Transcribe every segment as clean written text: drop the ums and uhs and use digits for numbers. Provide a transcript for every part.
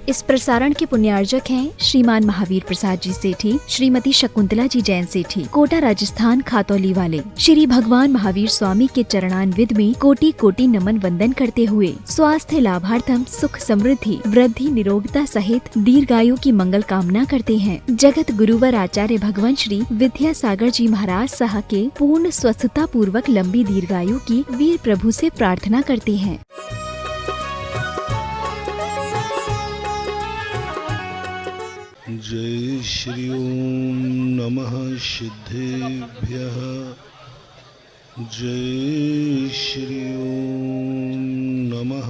इस प्रसारण के पुण्यार्जक हैं श्रीमान महावीर प्रसाद जी सेठी, श्रीमती शकुंतला जी जैन सेठी, कोटा राजस्थान खातौली वाले। श्री भगवान महावीर स्वामी के चरणान्विद में कोटि कोटि नमन वंदन करते हुए स्वास्थ्य लाभार्थम, सुख समृद्धि, वृद्धि, निरोगता सहित दीर्घायु की मंगल कामना करते हैं। जगत गुरुवर आचार्य भगवान श्री विद्यासागर जी महाराज साह के पूर्ण स्वस्थता पूर्वक लंबी दीर्घायु की वीर प्रभु से प्रार्थना करते हैं। जय श्री ओम नमः सिद्धेभ्यः। जय श्री ओम नमः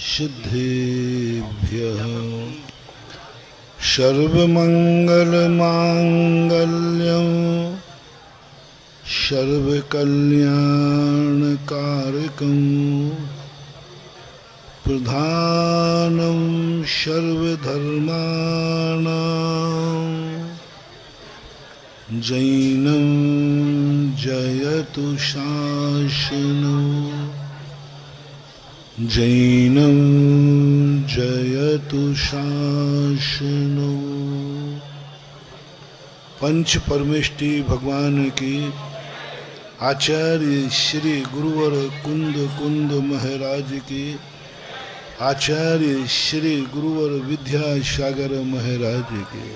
सिद्धेभ्यः। सर्वमंगल मांगल्यं सर्वकल्याणकारकं प्रधानं सर्वधर्माणां जैनं जयतु शासनं। जैनं जयतु शासनं। पंच परमेष्टि भगवान की आचार्य श्री गुरुवर कुंद कुंद महाराज की आचार्य श्री गुरुवर विद्यासागर महाराज के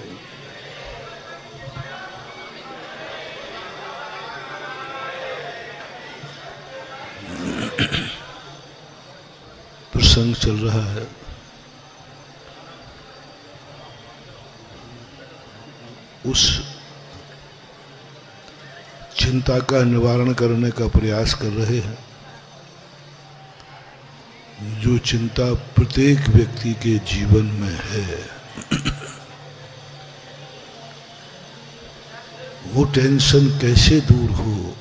प्रसंग चल रहा है। उस चिंता का निवारण करने का प्रयास कर रहे हैं जो चिंता प्रत्येक व्यक्ति के जीवन में है। वो टेंशन कैसे दूर हो,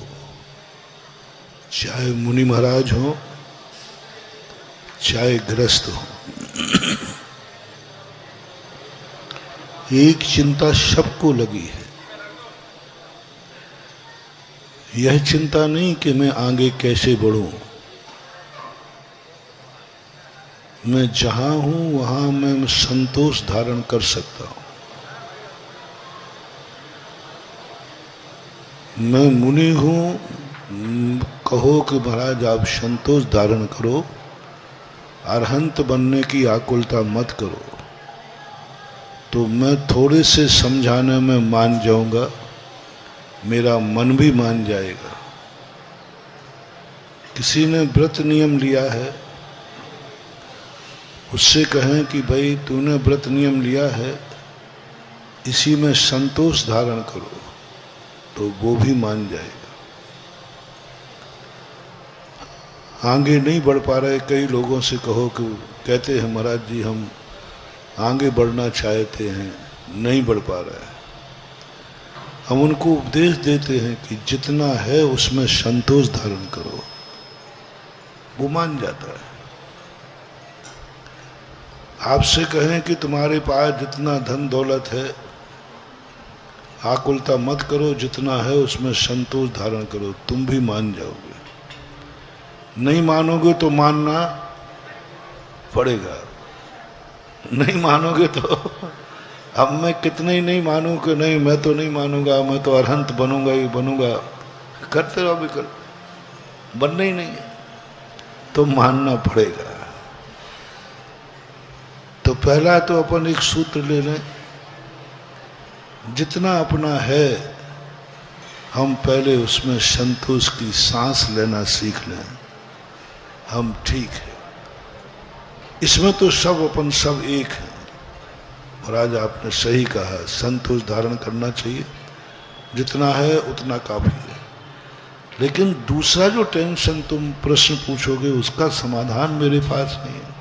चाहे मुनि महाराज हो चाहे ग्रस्त हो। एक चिंता सबको लगी है। यह चिंता नहीं कि मैं आगे कैसे बढ़ूं, मैं जहां हूं वहां मैं संतोष धारण कर सकता हूं। मैं मुनि हूं, कहो कि महाराज आप संतोष धारण करो, अरहंत बनने की आकुलता मत करो, तो मैं थोड़े से समझाने में मान जाऊंगा, मेरा मन भी मान जाएगा। किसी ने व्रत नियम लिया है, उससे कहें कि भाई तूने व्रत नियम लिया है, इसी में संतोष धारण करो, तो वो भी मान जाएगा। आगे नहीं बढ़ पा रहे कई लोगों से कहो कि कहते हैं महाराज जी हम आगे बढ़ना चाहते हैं, नहीं बढ़ पा रहा है। हम उनको उपदेश देते हैं कि जितना है उसमें संतोष धारण करो, वो मान जाता है। आपसे कहें कि तुम्हारे पास जितना धन दौलत है आकुलता मत करो, जितना है उसमें संतोष धारण करो, तुम भी मान जाओगे। नहीं मानोगे तो मानना पड़ेगा, नहीं मानोगे तो अब मैं कितने ही नहीं मानूं कि नहीं मैं तो नहीं मानूंगा, मैं तो अरहंत बनूंगा ही बनूंगा, करते रहो भी कर, बनना ही नहीं है तो मानना पड़ेगा। तो पहला तो अपन एक सूत्र ले लें, जितना अपना है हम पहले उसमें संतोष की सांस लेना सीख लें, हम ठीक है। इसमें तो सब अपन सब एक है। और आज आपने सही कहा, संतोष धारण करना चाहिए, जितना है उतना काफी है। लेकिन दूसरा जो टेंशन तुम प्रश्न पूछोगे उसका समाधान मेरे पास नहीं है,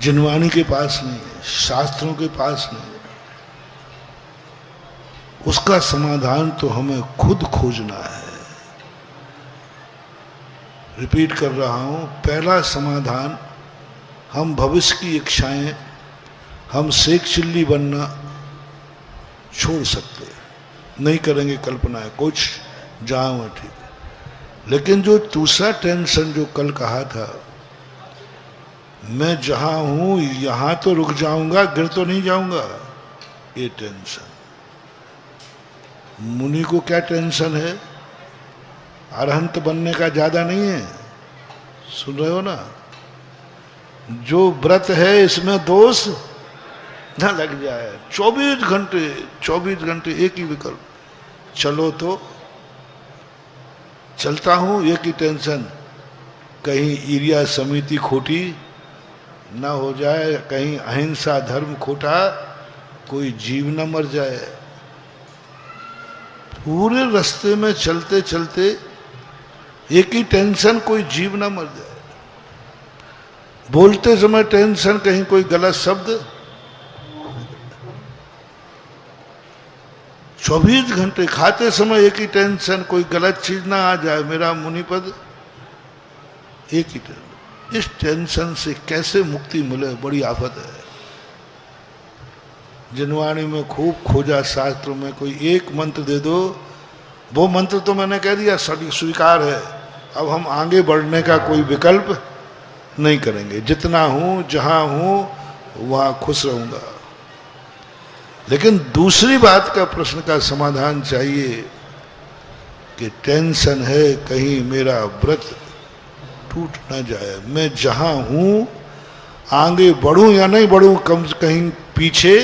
जिनवाणी के पास नहीं है, शास्त्रों के पास नहीं है। उसका समाधान तो हमें खुद खोजना है। रिपीट कर रहा हूं, पहला समाधान, हम भविष्य की इच्छाएं, हम शेख चिल्ली बनना छोड़ सकते हैं, नहीं करेंगे कल्पनाएं, कुछ जाऊं है ठीक है। लेकिन जो दूसरा टेंशन जो कल कहा था मैं जहां हूं यहां तो रुक जाऊंगा, गिर तो नहीं जाऊंगा, ये टेंशन। मुनि को क्या टेंशन है? अरहंत बनने का ज्यादा नहीं है। सुन रहे हो ना? जो व्रत है इसमें दोष न लग जाए। 24 घंटे एक ही विकल्प, चलो तो चलता हूं, एक ही टेंशन, कहीं ईरिया समिति खोटी ना हो जाए, कहीं अहिंसा धर्म खोटा, कोई जीव न मर जाए। पूरे रास्ते में चलते चलते एक ही टेंशन, कोई जीव ना मर जाए। बोलते समय टेंशन, कहीं कोई गलत शब्द। 24 घंटे खाते समय एक ही टेंशन, कोई गलत चीज ना आ जाए, मेरा मुनिपद। एक ही टेंशन। इस टेंशन से कैसे मुक्ति मिले, बड़ी आफत है। जिनवाणी में खूब खोजा, शास्त्रों में कोई एक मंत्र दे दो, वो मंत्र तो मैंने कह दिया स्वीकार है, अब हम आगे बढ़ने का कोई विकल्प नहीं करेंगे। जितना हूं, जहां हूं, वहां खुश रहूंगा। लेकिन दूसरी बात का प्रश्न का समाधान चाहिए कि टेंशन है कहीं मेरा व्रत टूट ना जाए, मैं जहां हूं आगे बढ़ूं या नहीं बढ़ूं, कम से कहीं पीछे।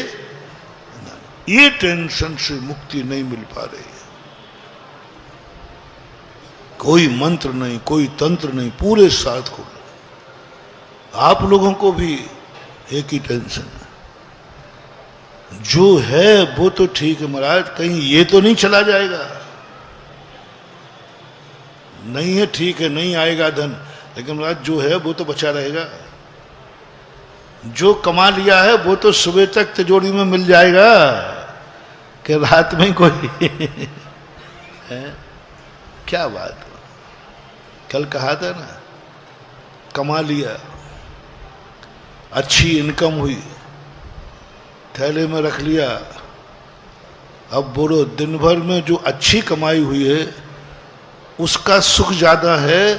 ये टेंशन से मुक्ति नहीं मिल पा रही है। कोई मंत्र नहीं, कोई तंत्र नहीं, पूरे साथ को। आप लोगों को भी एक ही टेंशन है, जो है वो तो ठीक है महाराज, कहीं ये तो नहीं चला जाएगा। नहीं है ठीक है, नहीं आएगा धन, लेकिन महाराज जो है वो तो बचा रहेगा। जो कमा लिया है वो तो सुबह तक तिजोरी में मिल जाएगा, कि रात में कोई है। क्या बात, कल कहा था ना, कमा लिया, अच्छी इनकम हुई, थैले में रख लिया। अब बोलो, दिन भर में जो अच्छी कमाई हुई है उसका सुख ज्यादा है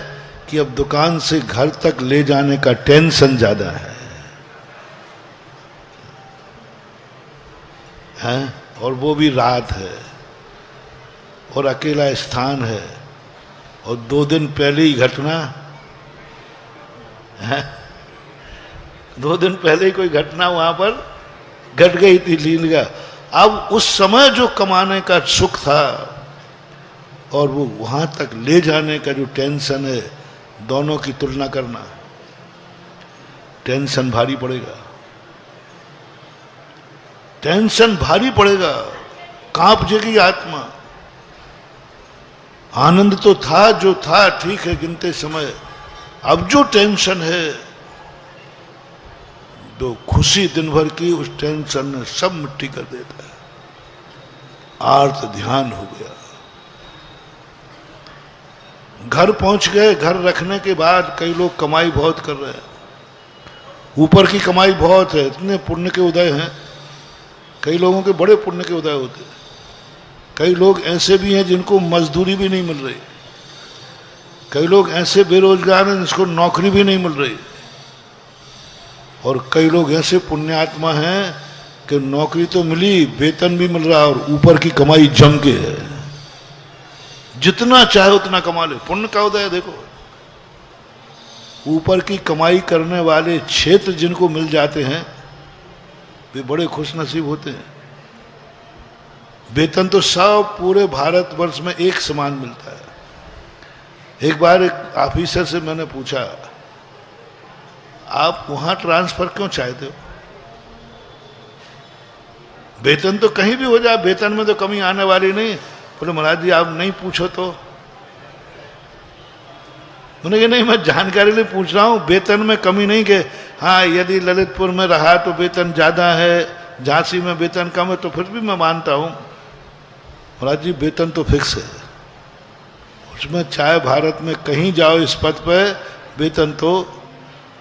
कि अब दुकान से घर तक ले जाने का टेंशन ज्यादा है? और वो भी रात है और अकेला स्थान है, और 2 दिन पहले ही घटना है, 2 दिन पहले ही कोई घटना वहां पर घट गई थी लीला। अब उस समय जो कमाने का सुख था और वो वहां तक ले जाने का जो टेंशन है, दोनों की तुलना करना, टेंशन भारी पड़ेगा, टेंशन भारी पड़ेगा, कांप जाएगी आत्मा। आनंद तो था जो था, ठीक है गिनते समय, अब जो टेंशन है, जो खुशी दिन भर की, उस टेंशन ने सब मिट्टी कर देता है। आर्त ध्यान हो गया। घर पहुंच गए, घर रखने के बाद कई लोग कमाई बहुत कर रहे हैं, ऊपर की कमाई बहुत है, इतने पुण्य के उदय हैं, कई लोगों के बड़े पुण्य के उदय होते हैं। कई लोग ऐसे भी हैं जिनको मजदूरी भी नहीं मिल रही, कई लोग ऐसे बेरोजगार हैं जिसको नौकरी भी नहीं मिल रही, और कई लोग ऐसे पुण्यात्मा हैं कि नौकरी तो मिली, वेतन भी मिल रहा, और ऊपर की कमाई जम के है, जितना चाहे उतना कमा ले। पुण्य का उदय देखो, ऊपर की कमाई करने वाले क्षेत्र जिनको मिल जाते हैं वे बड़े खुशनसीब होते हैं। वेतन तो सब पूरे भारतवर्ष में एक समान मिलता है। एक बार एक ऑफिसर से मैंने पूछा, आप वहां ट्रांसफर क्यों चाहते हो? वेतन तो कहीं भी हो जाए, वेतन में तो कमी आने वाली नहीं। बोले महाराज जी आप नहीं पूछो तो। उन्होंने कहा नहीं, मैं जानकारी लिए पूछ रहा हूं, वेतन में कमी नहीं। के हाँ, यदि ललितपुर में रहा तो वेतन ज्यादा है, झांसी में वेतन कम है, तो फिर भी मैं मानता हूं। महाराज जी वेतन तो फिक्स है, उसमें चाहे भारत में कहीं जाओ इस पद पे, वेतन तो।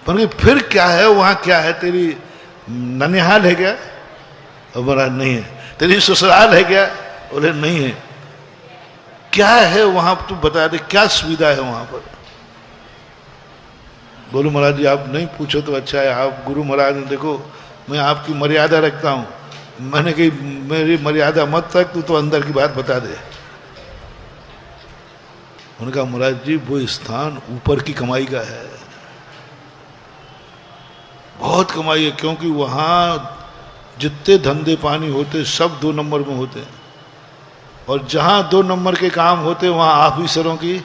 पर फिर क्या है वहां, क्या है? तेरी ननिहाल है क्या? महाराज नहीं है। तेरी ससुराल है क्या? बोले नहीं है। क्या है वहां, तू बता दे, क्या सुविधा है वहां पर? बोलो महाराज जी आप नहीं पूछो तो अच्छा है, आप गुरु महाराज ने देखो मैं आपकी मर्यादा रखता हूँ, मैंने कही मेरी मर्यादा मत तक, तू तो अंदर की बात बता दे। उनका महाराज जी वो स्थान ऊपर की कमाई का है, बहुत कमाई है, क्योंकि वहां जितने धंधे पानी होते सब 2 नंबर में होते हैं, और जहां 2 नंबर के काम होते वहां ऑफिसरों की,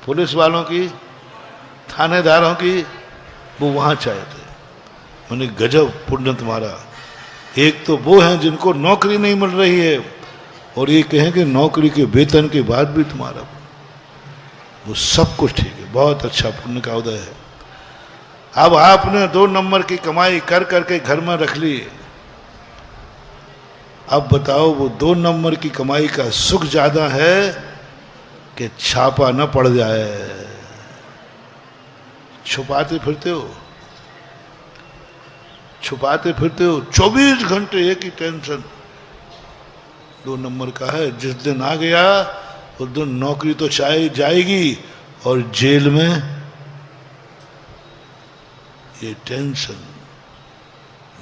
पुलिस वालों की, थानेदारों की, वो वहां चाहते। मैंने गजब पुण्य तुम्हारा, एक तो वो हैं जिनको नौकरी नहीं मिल रही है, और ये कहें कि नौकरी के वेतन के बाद भी तुम्हारा वो सब कुछ ठीक है, बहुत अच्छा पुण्य का उदय है। अब आपने 2 नंबर की कमाई कर करके घर में रख ली, अब बताओ वो 2 नंबर की कमाई का सुख ज्यादा है कि छापा न पड़ जाए? छुपाते फिरते हो, छुपाते फिरते हो, 24 घंटे एक ही टेंशन 2 नंबर का है। जिस दिन आ गया उस दिन नौकरी तो चाहे जाएगी, और जेल में ये टेंशन।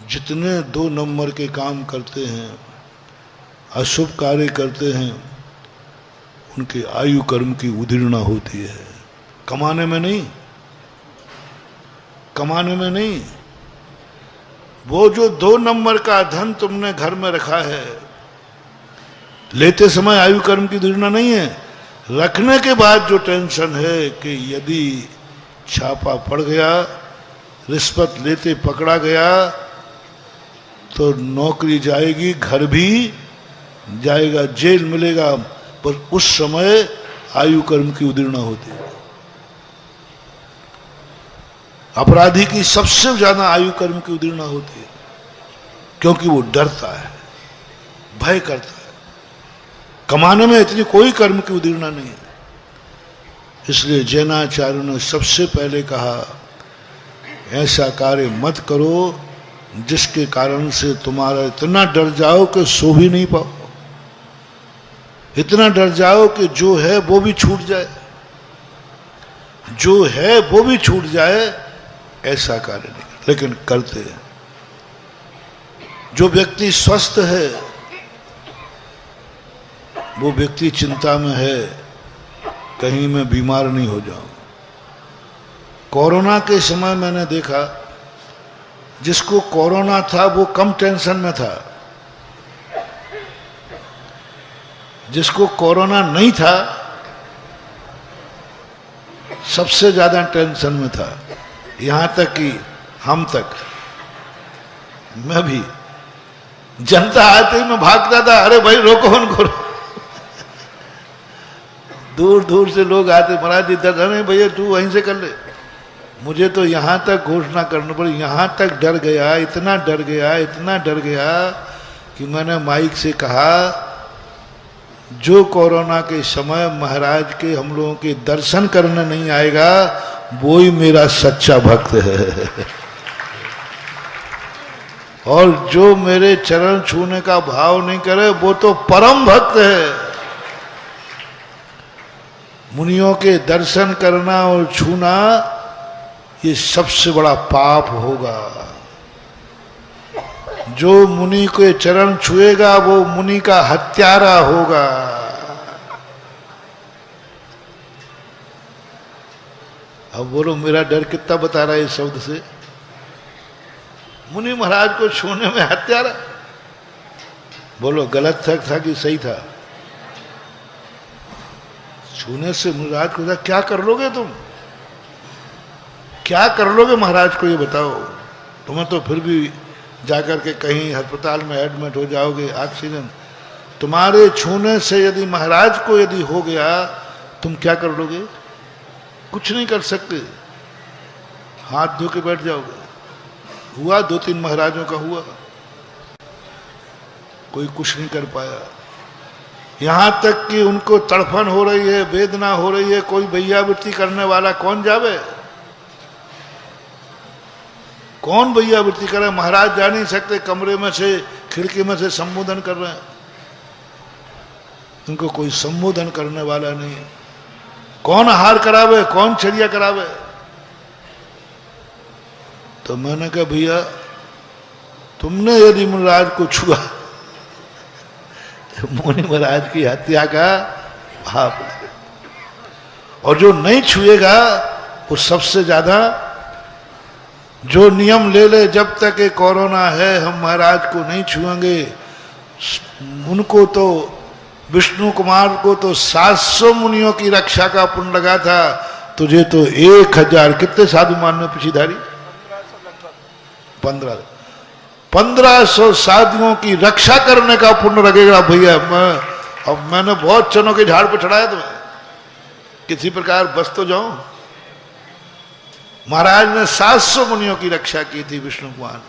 जितने 2 नंबर के काम करते हैं, अशुभ कार्य करते हैं, उनके आयु कर्म की उदीर्णा होती है। कमाने में नहीं, कमाने में नहीं, वो जो 2 नंबर का धन तुमने घर में रखा है, लेते समय आयु कर्म की उदीर्णा नहीं है, रखने के बाद जो टेंशन है कि यदि छापा पड़ गया, रिश्वत लेते पकड़ा गया, तो नौकरी जाएगी, घर भी जाएगा, जेल मिलेगा। पर उस समय आयु कर्म की उदीर्णा होती है। अपराधी की सबसे ज्यादा आयु कर्म की उदीर्णा होती है, क्योंकि वो डरता है, भय करता है। कमाने में इतनी कोई कर्म की उदीर्णा नहीं है। इसलिए जैनाचार्यों ने सबसे पहले कहा ऐसा कार्य मत करो जिसके कारण से तुम्हारा इतना डर जाओ कि सो भी नहीं पाओ, इतना डर जाओ कि जो है वो भी छूट जाए, जो है वो भी छूट जाए। ऐसा कार्य नहीं, लेकिन करते हैं। जो व्यक्ति स्वस्थ है वो व्यक्ति चिंता में है, कहीं मैं बीमार नहीं हो जाऊं। कोरोना के समय मैंने देखा जिसको कोरोना था वो कम टेंशन में था, जिसको कोरोना नहीं था सबसे ज्यादा टेंशन में था। यहां तक कि हम तक, मैं भी, जनता आते ही मैं भागता था, अरे भाई रोको उनको। दूर दूर से लोग आते, महाराज जी दर्शन है भैया तू वहीं से कर ले। मुझे तो यहां तक घोषणा करनी पड़ी, यहां तक डर गया, इतना डर गया, इतना डर गया कि मैंने माइक से कहा जो कोरोना के समय महाराज के हम लोगों के दर्शन करने नहीं आएगा वो ही मेरा सच्चा भक्त है, और जो मेरे चरण छूने का भाव नहीं करे वो तो परम भक्त है। मुनियों के दर्शन करना और छूना ये सबसे बड़ा पाप होगा। जो मुनि के चरण छुएगा वो मुनि का हत्यारा होगा। अब बोलो मेरा डर कितना बता रहा है इस शब्द से। मुनि महाराज को छूने में हत्यारा, बोलो गलत था कि सही था? छूने से महाराज को क्या कर लोगे तुम, क्या कर लोगे महाराज को ये बताओ? तुम्हें तो फिर भी जाकर के कहीं अस्पताल में एडमिट हो जाओगे, ऑक्सीजन। तुम्हारे छूने से यदि महाराज को यदि हो गया तुम क्या कर लोगे? कुछ नहीं कर सकते, हाथ धो के बैठ जाओगे। हुआ 2-3 महाराजों का हुआ, कोई कुछ नहीं कर पाया। यहां तक कि उनको तड़फन हो रही है, वेदना हो रही है, कोई भैयावृत्ति करने वाला कौन जावे? कौन भैयावृत्ति करे? महाराज जा नहीं सकते, कमरे में से खिड़की में से संबोधन कर रहे हैं, उनको कोई संबोधन करने वाला नहीं। कौन आहार करावे, कौन चर्या करावे? तो मैंने कहा भैया तुमने यदि मुनिराज को छुआ तो मुनि महाराज की हत्या का भाव, और जो नहीं छुएगा वो सबसे ज्यादा, जो नियम ले ले जब तक ये कोरोना है हम महाराज को नहीं छुएंगे, उनको तो विष्णु कुमार को तो 700 मुनियों की रक्षा का पुण्य लगा था, तुझे तो 1000 कितने साधु मान में पिछीधारी 1500 साधुओं की रक्षा करने का पुण्य लगेगा भैया। अब मैंने बहुत चनों के झाड़ पर चढ़ाया तुम्हें, किसी प्रकार बस तो जाऊं। महाराज ने 700 मुनियों की रक्षा की थी विष्णु कुमार ने,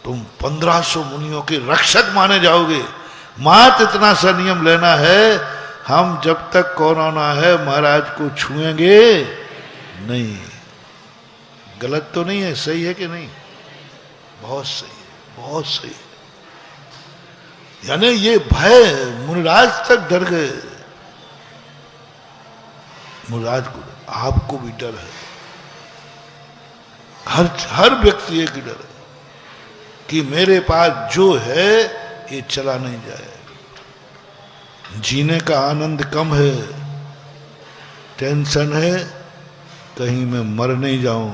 तुम 1500 मुनियों के रक्षक माने जाओगे। मात इतना सा नियम लेना है, हम जब तक कोरोना है महाराज को छुएंगे नहीं। गलत तो नहीं है, सही है कि नहीं? बहुत सही है, बहुत सही है। यानी ये भय मुनिराज तक डर गए। मुनिराज को, आपको भी डर है, हर व्यक्ति एक डर है कि मेरे पास जो है ये चला नहीं जाए। जीने का आनंद कम है, टेंशन है कहीं मैं मर नहीं जाऊं।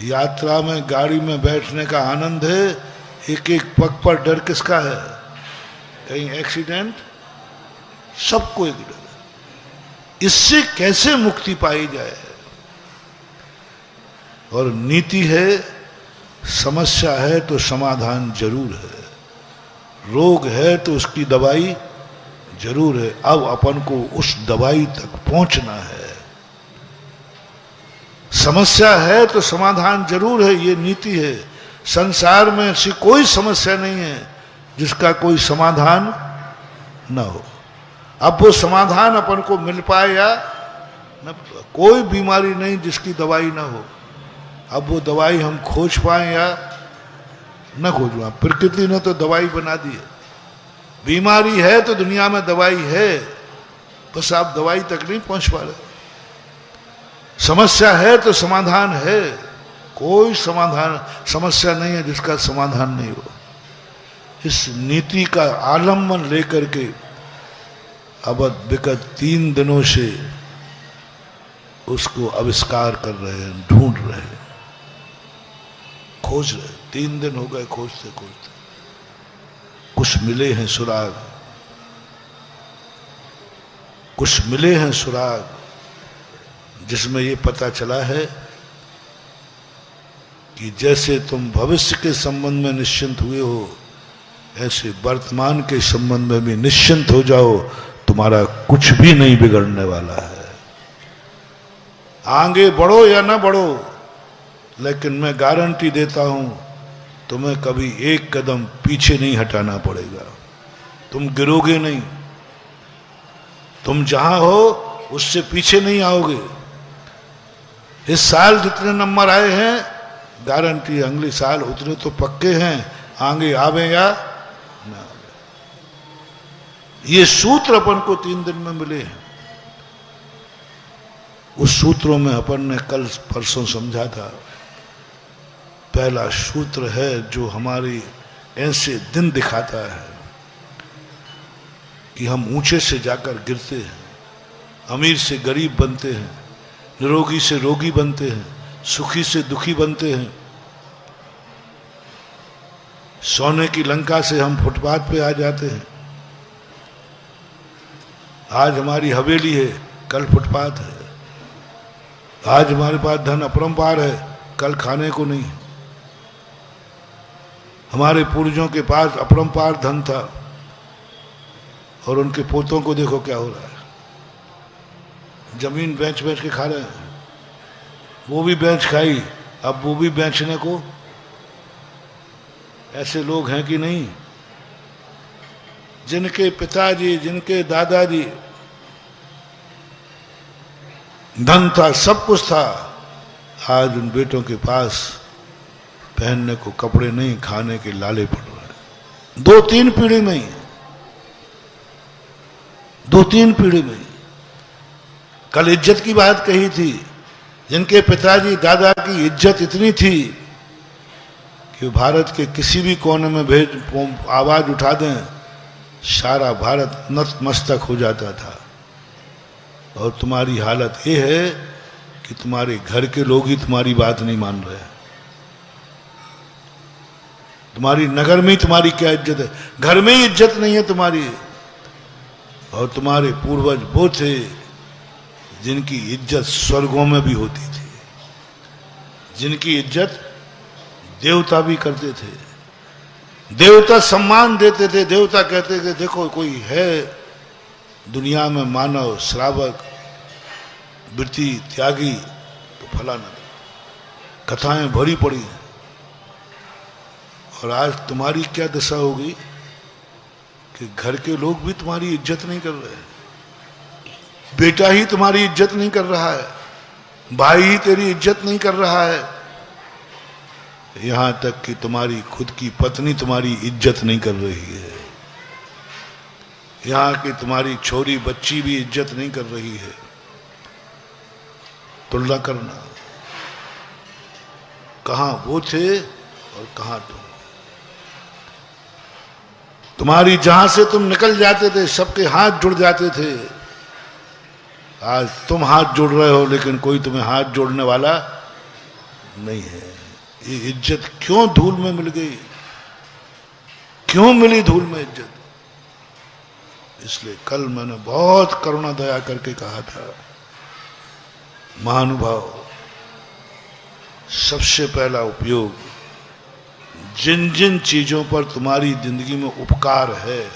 यात्रा में गाड़ी में बैठने का आनंद है, एक एक पग पर डर किसका है? कहीं एक्सीडेंट, सबको एक डर है। इससे कैसे मुक्ति पाई जाए? और नीति है, समस्या है तो समाधान जरूर है, रोग है तो उसकी दवाई जरूर है। अब अपन को उस दवाई तक पहुंचना है। समस्या है तो समाधान जरूर है, ये नीति है। संसार में ऐसी कोई समस्या नहीं है जिसका कोई समाधान न हो। अब वो समाधान अपन को मिल पाए या न, कोई बीमारी नहीं जिसकी दवाई ना हो। अब वो दवाई हम खोज पाए या न खोज पाए, प्रकृति ने तो दवाई बना दी है। बीमारी है तो दुनिया में दवाई है, बस आप दवाई तक नहीं पहुंच पा रहे। समस्या है तो समाधान है, कोई समाधान समस्या नहीं है जिसका समाधान नहीं हो। इस नीति का आलम्बन लेकर के अब विगत 3 दिनों से उसको आविष्कार कर रहे हैं, ढूंढ रहे हैं, खोज रहे। 3 दिन हो गए खोजते खोजते, कुछ मिले हैं सुराग, कुछ मिले हैं सुराग, जिसमें ये पता चला है कि जैसे तुम भविष्य के संबंध में निश्चिंत हुए हो, ऐसे वर्तमान के संबंध में भी निश्चिंत हो जाओ। तुम्हारा कुछ भी नहीं बिगड़ने वाला है। आगे बढ़ो या ना बढ़ो, लेकिन मैं गारंटी देता हूं तुम्हें कभी एक कदम पीछे नहीं हटाना पड़ेगा। तुम गिरोगे नहीं, तुम जहां हो उससे पीछे नहीं आओगे। इस साल जितने नंबर आए हैं, गारंटी अगले साल उतने तो पक्के हैं, आगे आवे या ना। ये सूत्र अपन को 3 दिन में मिले हैं। उस सूत्रों में अपन ने कल परसों समझा था। पहला सूत्र है जो हमारी ऐसे दिन दिखाता है कि हम ऊंचे से जाकर गिरते हैं, अमीर से गरीब बनते हैं, निरोगी से रोगी बनते हैं, सुखी से दुखी बनते हैं। सोने की लंका से हम फुटपाथ पे आ जाते हैं। आज हमारी हवेली है, कल फुटपाथ है। आज हमारे पास धन अपरंपार है, कल खाने को नहीं। हमारे पूर्वजों के पास अपरंपार धन था और उनके पोतों को देखो क्या हो रहा है। जमीन बेच बेच के खा रहे हैं, वो भी बेच खाई, अब वो भी बेचने को। ऐसे लोग हैं कि नहीं? जिनके पिताजी, जिनके दादाजी धन था, सब कुछ था, आज उन बेटों के पास पहनने को कपड़े नहीं, खाने के लाले पड़ रहे हैं। 2-3 पीढ़ी में ही। 2-3 पीढ़ी में। कल इज्जत की बात कही थी, जिनके पिताजी दादा की इज्जत इतनी थी कि भारत के किसी भी कोने में आवाज उठा दें, सारा भारत नतमस्तक हो जाता था। और तुम्हारी हालत ये है कि तुम्हारे घर के लोग ही तुम्हारी बात नहीं मान रहे। तुम्हारी नगर में ही तुम्हारी क्या इज्जत है, घर में ही इज्जत नहीं है तुम्हारी। और तुम्हारे पूर्वज वो थे जिनकी इज्जत स्वर्गों में भी होती थी, जिनकी इज्जत देवता भी करते थे, देवता सम्मान देते थे। देवता कहते थे देखो कोई है दुनिया में मानव, श्रावक, वृत्ति त्यागी, तो फलाना। कथाएं भरी पड़ी हैं। और आज तुम्हारी क्या दशा होगी कि घर के लोग भी तुम्हारी इज्जत नहीं कर रहे, बेटा ही तुम्हारी इज्जत नहीं कर रहा है, भाई ही तेरी इज्जत नहीं कर रहा है, यहां तक कि तुम्हारी खुद की पत्नी तुम्हारी इज्जत नहीं कर रही है, यहां की तुम्हारी छोरी बच्ची भी इज्जत नहीं कर रही है। तुलना करना, कहां वो थे और कहां तुम। तुम्हारी जहां से तुम निकल जाते थे सबके हाथ जुड़ जाते थे, आज तुम हाथ जोड़ रहे हो लेकिन कोई तुम्हें हाथ जोड़ने वाला नहीं है। ये इज्जत क्यों धूल में मिल गई, क्यों मिली धूल में इज्जत? इसलिए कल मैंने बहुत करुणा दया करके कहा था, महानुभाव, सबसे पहला उपयोग जिन जिन चीजों पर तुम्हारी जिंदगी में उपकार है,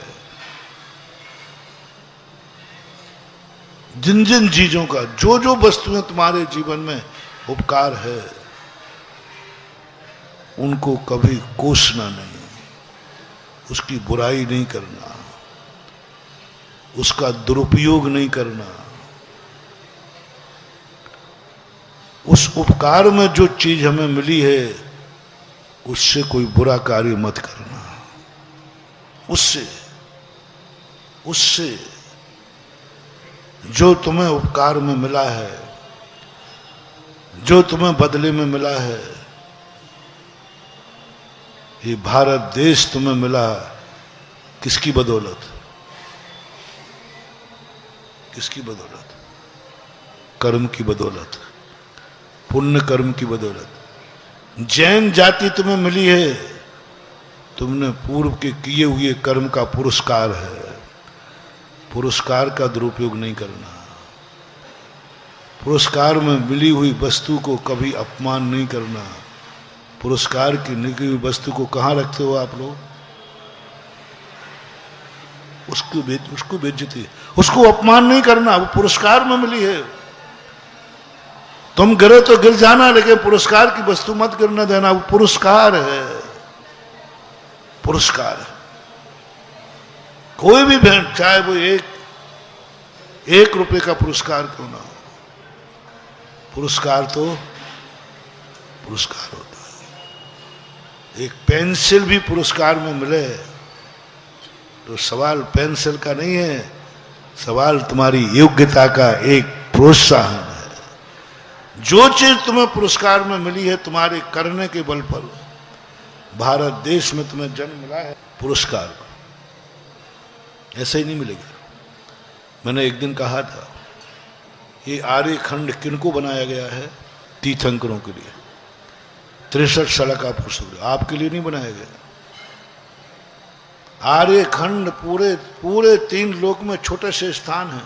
जिन जिन चीजों का, जो जो वस्तुएं तुम्हारे जीवन में उपकार है, उनको कभी कोसना नहीं, उसकी बुराई नहीं करना, उसका दुरुपयोग नहीं करना। उस उपकार में जो चीज हमें मिली है उससे कोई बुरा कार्य मत करना। उससे जो तुम्हें उपकार में मिला है, जो तुम्हें बदले में मिला है, ये भारत देश तुम्हें मिला किसकी बदौलत? किसकी बदौलत? कर्म की बदौलत, पुण्य कर्म की बदौलत। जैन जाति तुम्हें मिली है, तुमने पूर्व के किए हुए कर्म का पुरस्कार है। पुरस्कार का दुरुपयोग नहीं करना, पुरस्कार में मिली हुई वस्तु को कभी अपमान नहीं करना। पुरस्कार की निकली हुई वस्तु को कहाँ रखते हो आप लोग? उसको बेइज्जती, उसको अपमान नहीं करना, वो पुरस्कार में मिली है। तुम गिरे तो गिर जाना, लेकिन पुरस्कार की वस्तु मत गिरने देना, वो पुरस्कार है। पुरस्कार कोई भी भेंट, चाहे वो एक रुपए का पुरस्कार क्यों ना हो, पुरस्कार तो पुरस्कार होता है। एक पेंसिल भी पुरस्कार में मिले तो सवाल पेंसिल का नहीं है, सवाल तुम्हारी योग्यता का एक प्रोत्साहन है। जो चीज तुम्हें पुरस्कार में मिली है तुम्हारे करने के बल पर, भारत देश में तुम्हें जन्म मिला है पुरस्कार, ऐसे ही नहीं मिलेगा। मैंने एक दिन कहा था, ये आर्यखंड किनको बनाया गया है? तीर्थंकरों के लिए। 63 साल का पुरुष, आपके लिए नहीं बनाया गया। आर्यखंड पूरे 3 लोक में छोटे से स्थान है,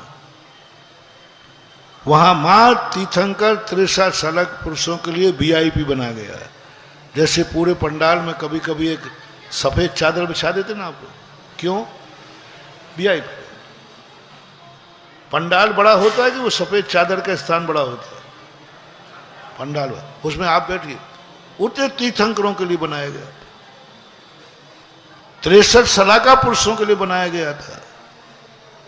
वहां मां तीर्थंकर 63 साल पुरुषों के लिए वीआईपी बना गया है। जैसे पूरे पंडाल में कभी कभी एक सफेद चादर बिछा देते ना आप, क्यों? वीआईपी। पंडाल बड़ा होता है कि वो सफेद चादर का स्थान बड़ा होता है? पंडाल उसमें आप बैठिए, उतने तीर्थंकरों के लिए बनाया गया, 63 साल का पुरुषों के लिए बनाया गया था।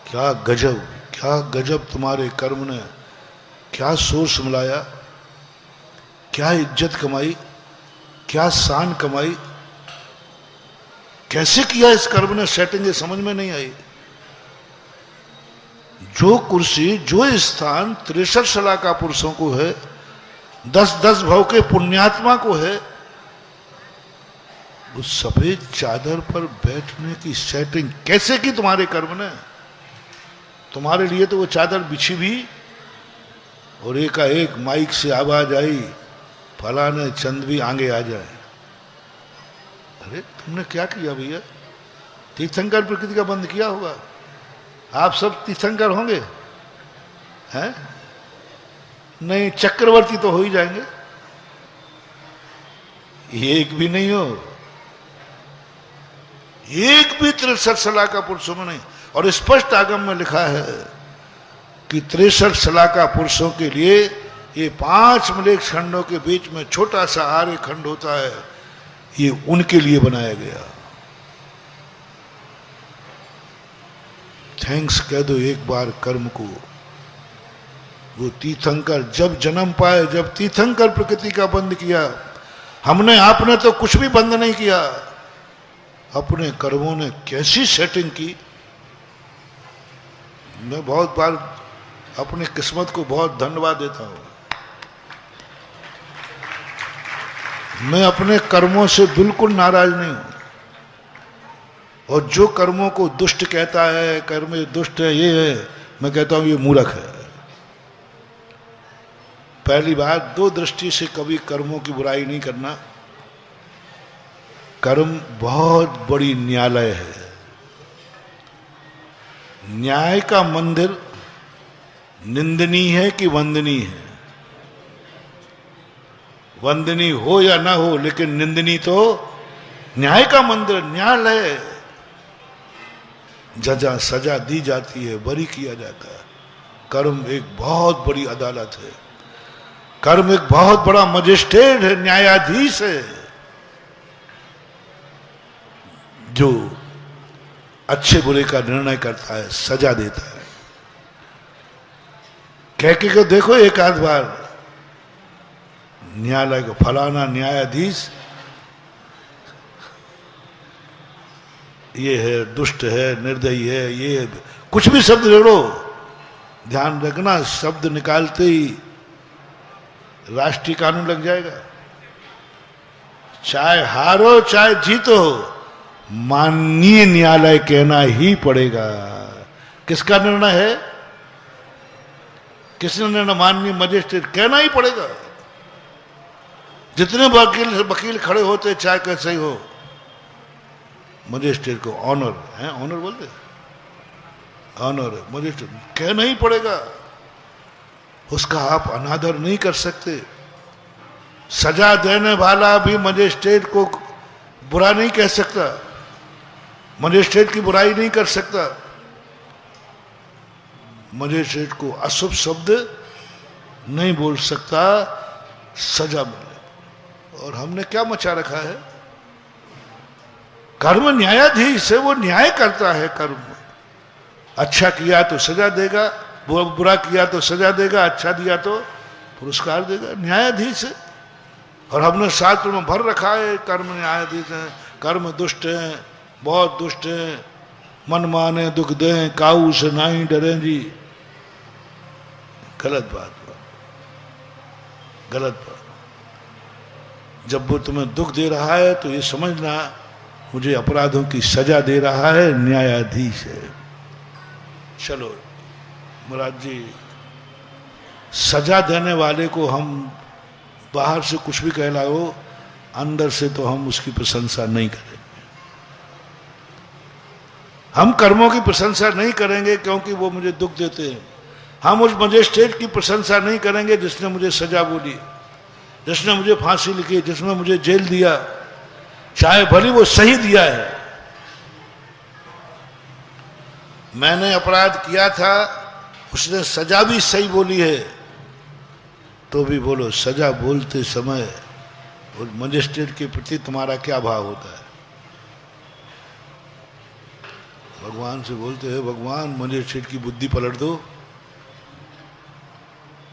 क्या गजब, क्या गजब तुम्हारे कर्म ने क्या सोच मिलाया, क्या इज्जत कमाई, क्या शान कमाई, कैसे किया इस कर्म ने सेटिंग, समझ में नहीं आई। जो कुर्सी, जो स्थान 63 सलाका पुरुषों को है, 10-10 भव के पुण्यात्मा को है, उस सफेद चादर पर बैठने की सेटिंग कैसे की तुम्हारे कर्म ने? तुम्हारे लिए तो वो चादर बिछी भी, और एकाएक माइक से आवाज आई, फलाने चंद भी आगे आ जाए। अरे तुमने क्या किया भैया? तीर्थंकर प्रकृति का बंद किया होगा। आप सब तीर्थंकर होंगे हैं? नहीं, चक्रवर्ती तो हो ही जाएंगे। एक भी नहीं हो, एक भी 63 सलाका पुरुषों में नहीं। और स्पष्ट आगम में लिखा है कि 63 सलाका पुरुषों के लिए ये 5 मलेच्छ खंडों के बीच में छोटा सा आर्य खंड होता है, ये उनके लिए बनाया गया। थैंक्स कह दो एक बार कर्म को। वो तीर्थंकर जब जन्म पाए, जब तीर्थंकर प्रकृति का बंद किया, हमने आपने तो कुछ भी बंद नहीं किया, अपने कर्मों ने कैसी सेटिंग की। मैं बहुत बार अपनी किस्मत को बहुत धन्यवाद देता हूं। मैं अपने कर्मों से बिल्कुल नाराज नहीं हूं, और जो कर्मों को दुष्ट कहता है, कर्म दुष्ट है, ये है, मैं कहता हूं ये मूर्ख है। पहली बात, 2 दृष्टि से कभी कर्मों की बुराई नहीं करना। कर्म बहुत बड़ी न्यायालय है। न्याय का मंदिर निंदनीय है कि वंदनीय है? वंदनीय हो या ना हो, लेकिन निंदनीय तो न्याय का मंदिर, न्यायालय। जजा सजा दी जाती है, बरी किया जाता है। कर्म एक बहुत बड़ी अदालत है। कर्म एक बहुत बड़ा मजिस्ट्रेट है, न्यायाधीश है, जो अच्छे बुरे का निर्णय करता है, सजा देता है। कह के देखो एक आध बार न्यायालय को, फलाना न्यायाधीश ये है, दुष्ट है, निर्दयी है, ये कुछ भी शब्द जोड़ो, ध्यान रखना शब्द निकालते ही राष्ट्रीय कानून लग जाएगा। चाहे हारो चाहे जीतो, माननीय न्यायालय कहना ही पड़ेगा। किसका निर्णय है? किसने निर्णय? माननीय मजिस्ट्रेट, कहना ही पड़ेगा। जितने वकील खड़े होते, चाहे कैसे ही हो, मजिस्ट्रेट को ऑनर है, ऑनर बोलते, ऑनर है मजिस्ट्रेट, कहना ही पड़ेगा। उसका आप अनादर नहीं कर सकते। सजा देने वाला भी मजिस्ट्रेट को बुरा नहीं कह सकता, मजिस्ट्रेट की बुराई नहीं कर सकता, मजिस्ट्रेट को अशुभ शब्द नहीं बोल सकता, सजा मिले। और हमने क्या मचा रखा है? कर्म न्यायाधीश है, वो न्याय करता है। कर्म अच्छा किया तो सजा देगा, बुरा किया तो सजा देगा, अच्छा दिया तो पुरस्कार देगा। न्यायाधीश है। और हमने शास्त्र में भर रखा है कर्म न्यायाधीश है, कर्म दुष्ट है, बहुत दुष्ट है, मन माने दुख दें, काऊ से नहीं डरे जी। गलत बात, गलत बात। जब वो तुम्हें दुख दे रहा है तो ये समझना मुझे अपराधों की सजा दे रहा है, न्यायाधीश है। चलो मुराद जी, सजा देने वाले को हम बाहर से कुछ भी कहलाओ, अंदर से तो हम उसकी प्रशंसा नहीं करेंगे। हम कर्मों की प्रशंसा नहीं करेंगे क्योंकि वो मुझे दुख देते हैं। हम उस मजिस्ट्रेट की प्रशंसा नहीं करेंगे जिसने मुझे सजा बोली, जिसने मुझे फांसी लिखी, जिसने मुझे जेल दिया, चाहे भली वो सही दिया है। मैंने अपराध किया था, उसने सजा भी सही बोली है, तो भी बोलो सजा बोलते समय उस मजिस्ट्रेट के प्रति तुम्हारा क्या भाव होता है? भगवान से बोलते हैं, भगवान मजिस्ट्रेट की बुद्धि पलट दो,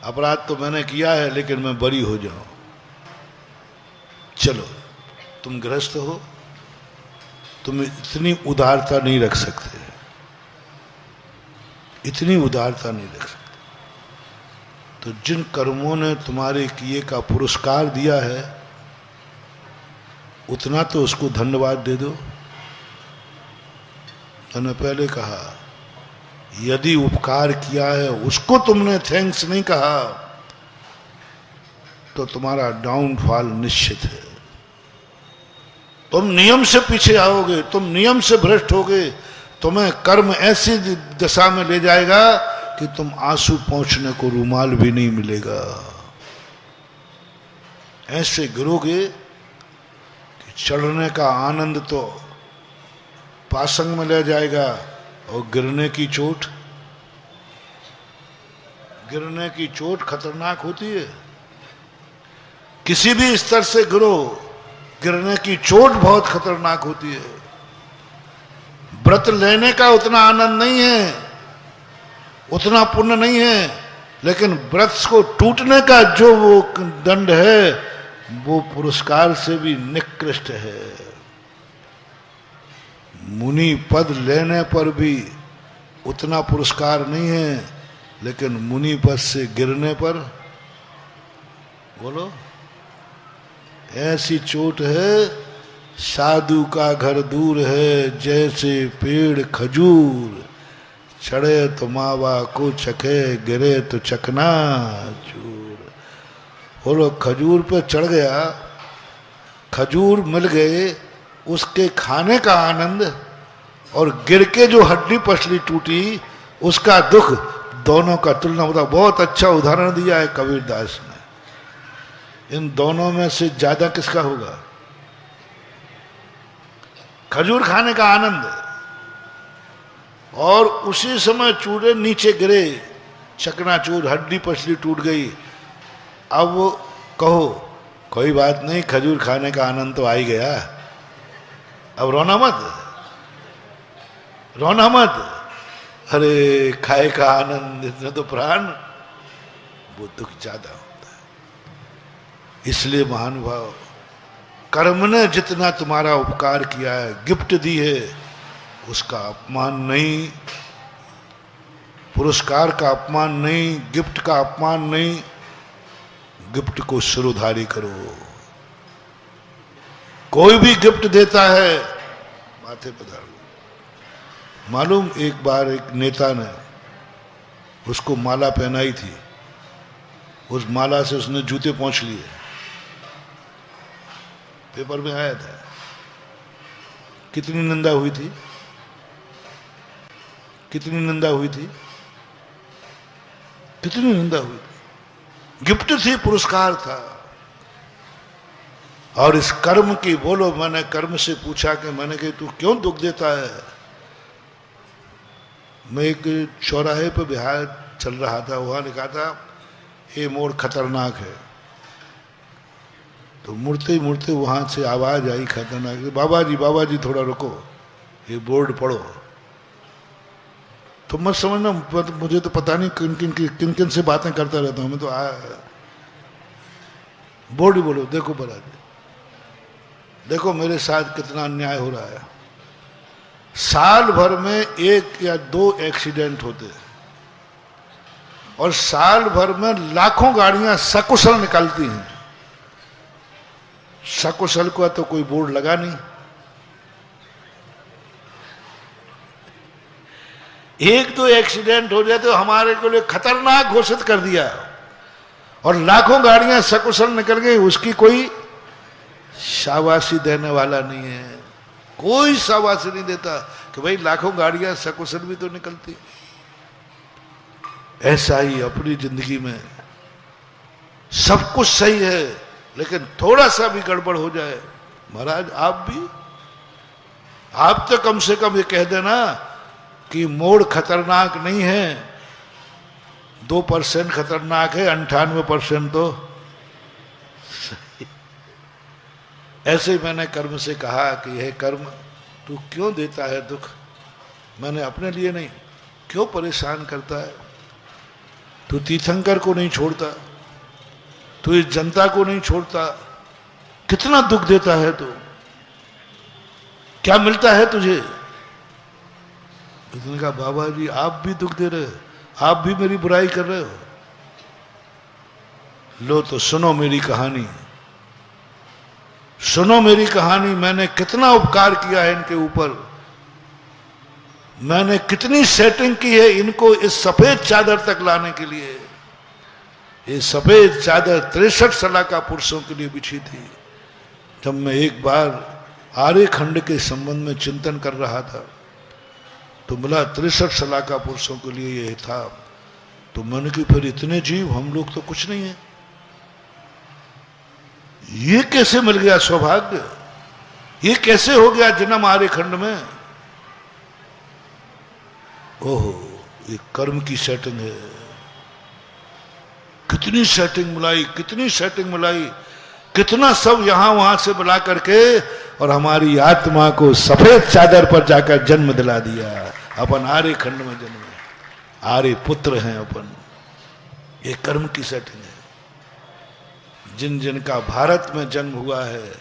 अपराध तो मैंने किया है लेकिन मैं बरी हो जाऊं। चलो तुम गृहस्थ हो, तुम इतनी उदारता नहीं रख सकते, इतनी उदारता नहीं रख सकते। तो जिन कर्मों ने तुम्हारे किए का पुरस्कार दिया है, उतना तो उसको धन्यवाद दे दो। मैंने पहले कहा, यदि उपकार किया है उसको तुमने थैंक्स नहीं कहा तो तुम्हारा डाउनफॉल निश्चित है। तुम नियम से पीछे आओगे, तुम नियम से भ्रष्ट होगे, तुम्हें कर्म ऐसी दशा में ले जाएगा कि तुम आंसू पहुंचने को रूमाल भी नहीं मिलेगा। ऐसे गिरोगे कि चढ़ने का आनंद तो पासंग में ले जाएगा और गिरने की चोट खतरनाक होती है। किसी भी स्तर से गिरो, गिरने की चोट बहुत खतरनाक होती है। व्रत लेने का उतना आनंद नहीं है, उतना पुण्य नहीं है, लेकिन व्रत को टूटने का जो वो दंड है वो पुरस्कार से भी निकृष्ट है। मुनि पद लेने पर भी उतना पुरस्कार नहीं है, लेकिन मुनि पद से गिरने पर बोलो ऐसी चोट है, साधु का घर दूर है जैसे पेड़ खजूर, चढ़े तो मावा को चखे, गिरे तो चकना चूर। बोलो खजूर पे चढ़ गया, खजूर मिल गए, उसके खाने का आनंद और गिर के जो हड्डी पसली टूटी उसका दुख, दोनों का तुलना होता। बहुत अच्छा उदाहरण दिया है कबीरदास ने। इन दोनों में से ज्यादा किसका होगा? खजूर खाने का आनंद, और उसी समय चूरे नीचे गिरे, चकनाचूर, हड्डी पसली टूट गई। अब वो कहो कोई बात नहीं, खजूर खाने का आनंद तो आ ही गया, अब रोना मत। अरे खाए का आनंद, इतने तो प्राण, वो दुख ज्यादा होता है। इसलिए महानुभाव, कर्म ने जितना तुम्हारा उपकार किया है, गिफ्ट दी है, उसका अपमान नहीं, पुरस्कार का अपमान नहीं, गिफ्ट का अपमान नहीं, गिफ्ट को सिरोधारी करो। कोई भी गिफ्ट देता है माथे पर डालो। मालूम, एक बार एक नेता ने उसको माला पहनाई थी, उस माला से उसने जूते पोंछ लिए, पेपर में आया था। कितनी निंदा हुई थी, कितनी निंदा हुई थी। गिफ्ट थी, पुरस्कार था। और इस कर्म की बोलो, मैंने कर्म से पूछा कि मैंने कहा तू क्यों दुख देता है? मैं एक चौराहे पर बिहार चल रहा था, वहां लिखा था ये मोड़ खतरनाक है। तो मुड़ते ही मुड़ते वहां से आवाज आई खतरनाक, बाबा जी थोड़ा रुको, ये बोर्ड पढ़ो। तो मत समझना, मुझे तो पता नहीं किन किन से बातें करता रहता हूं मैं तो। बोर्ड ही बोलो, देखो बराज, देखो मेरे साथ कितना अन्याय हो रहा है। साल भर में 1 या 2 एक्सीडेंट होते हैं, और साल भर में लाखों गाड़ियां सकुशल निकलती हैं। सकुशल का तो कोई बोर्ड लगा नहीं। 1-2 एक्सीडेंट हो जाए तो हमारे को लिए खतरनाक घोषित कर दिया, और लाखों गाड़ियां सकुशल निकल गई, उसकी कोई शाबाशी देने वाला नहीं है। कोई शाबाशी नहीं देता कि भाई लाखों गाड़ियां सकुशल भी तो निकलती। ऐसा ही अपनी जिंदगी में सब कुछ सही है, लेकिन थोड़ा सा भी गड़बड़ हो जाए, महाराज आप तो कम से कम ये कह देना कि मोड़ खतरनाक नहीं है, 2% खतरनाक है, 98% तो सही। ऐसे ही मैंने कर्म से कहा कि यह कर्म तू क्यों देता है दुख? मैंने अपने लिए नहीं, क्यों परेशान करता है? तू तीर्थंकर को नहीं छोड़ता, तू इस जनता को नहीं छोड़ता, कितना दुख देता है तू? क्या मिलता है तुझे? उसने कहा बाबा जी आप भी दुख दे रहे हो, आप भी मेरी बुराई कर रहे हो। लो तो सुनो मेरी कहानी, सुनो मेरी कहानी। मैंने कितना उपकार किया है इनके ऊपर, मैंने कितनी सेटिंग की है इनको इस सफेद चादर तक लाने के लिए। ये सफेद चादर 63 सलाका पुरुषों के लिए बिछी थी। जब मैं एक बार आर्य खंड के संबंध में चिंतन कर रहा था तो मिला 63 सलाका पुरुषों के लिए ये था। तो मैंने कि फिर इतने जीव, हम लोग तो कुछ नहीं है, ये कैसे मिल गया सौभाग्य, ये कैसे हो गया जन्म आर्य खंड में। ओहो, ये कर्म की सेटिंग है। कितनी सेटिंग मिलाई, कितनी सेटिंग मिलाई, कितना सब यहां वहां से मिला करके और हमारी आत्मा को सफेद चादर पर जाकर जन्म दिला दिया। अपन आर्य खंड में जन्म, आर्य पुत्र हैं अपन। ये कर्म की सेटिंग है। जिन जिन का भारत में जन्म हुआ है,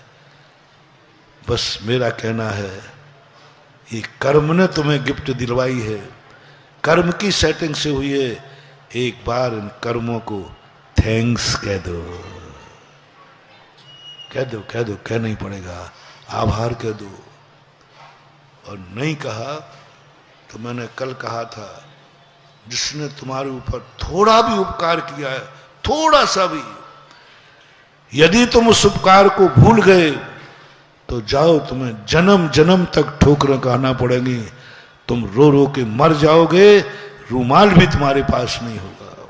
बस मेरा कहना है ये कर्म ने तुम्हें गिफ्ट दिलवाई है, कर्म की सेटिंग से हुई है। एक बार इन कर्मों को थैंक्स कह दो, कह दो, कह दो, कहना ही पड़ेगा, आभार कह दो। और नहीं कहा तो मैंने कल कहा था, जिसने तुम्हारे ऊपर थोड़ा भी उपकार किया है, थोड़ा सा भी, यदि तुम उस उपकार को भूल गए तो जाओ, तुम्हें जन्म जन्म तक ठोकरें खाना पड़ेंगी। तुम रो रो के मर जाओगे, रूमाल भी तुम्हारे पास नहीं होगा,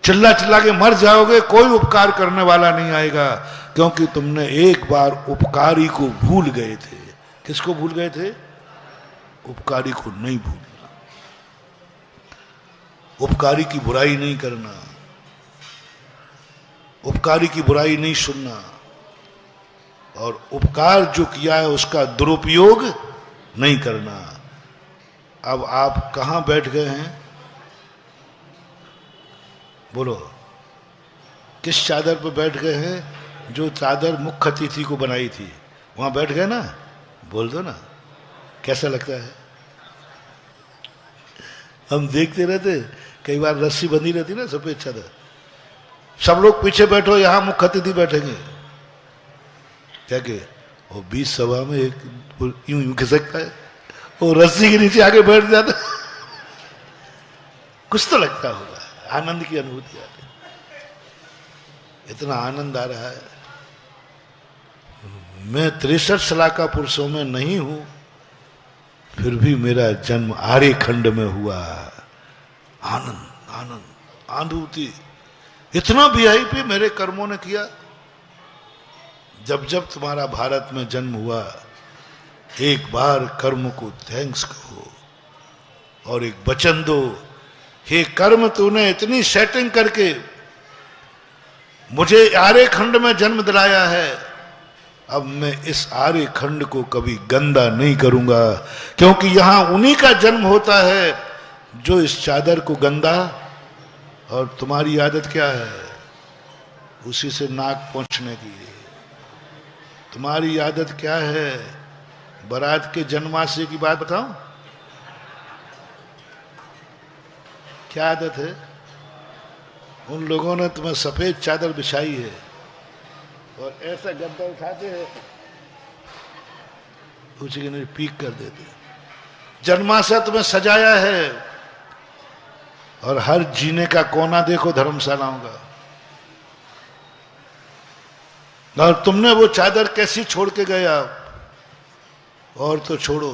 चिल्ला चिल्ला के मर जाओगे, कोई उपकार करने वाला नहीं आएगा, क्योंकि तुमने एक बार उपकारी को भूल गए थे। किसको भूल गए थे? उपकारी को नहीं भूलना, उपकारी की बुराई नहीं करना, उपकारी की बुराई नहीं सुनना, और उपकार जो किया है उसका दुरुपयोग नहीं करना। अब आप कहां बैठ गए हैं? बोलो, किस चादर पर बैठ गए हैं? जो चादर मुख्य अतिथि को बनाई थी वहां बैठ गए ना? बोल दो ना, कैसा लगता है? हम देखते रहते, कई बार रस्सी बंधी रहती ना सफेद चादर, सब लोग पीछे बैठो, यहां मुख्य अतिथि बैठेंगे, क्या के वो बीच सभा में एक यूं यूं खिसकता है, वो रस्सी के नीचे आके बैठ जाता। कुछ तो लगता होगा, आनंद की अनुभूति आती है। इतना आनंद आ रहा है। मैं 63 सलाका पुरुषों में नहीं हूं, फिर भी मेरा जन्म आर्य खंड में हुआ। आनंद, आनंद, अनुभूति। इतना वीआईपी मेरे कर्मों ने किया। जब जब तुम्हारा भारत में जन्म हुआ, एक बार कर्म को थैंक्स कहो और एक वचन दो, हे कर्म तूने इतनी सेटिंग करके मुझे आर्य खंड में जन्म दिलाया है, अब मैं इस आर्य खंड को कभी गंदा नहीं करूंगा, क्योंकि यहां उन्हीं का जन्म होता है जो इस चादर को गंदा। और तुम्हारी आदत क्या है? उसी से नाक पोंछने की। तुम्हारी आदत क्या है? बारात के जन्माशय की बात बताऊं, क्या आदत है? उन लोगों ने तुम्हें सफेद चादर बिछाई है और ऐसा गद्दा उठाते हैं, उसी के नीचे पीक कर देते हैं। जन्माशय तुम्हें सजाया है और हर जीने का कोना देखो धर्मशालाओं का, और तुमने वो चादर कैसी छोड़ के गए आप? और तो छोड़ो,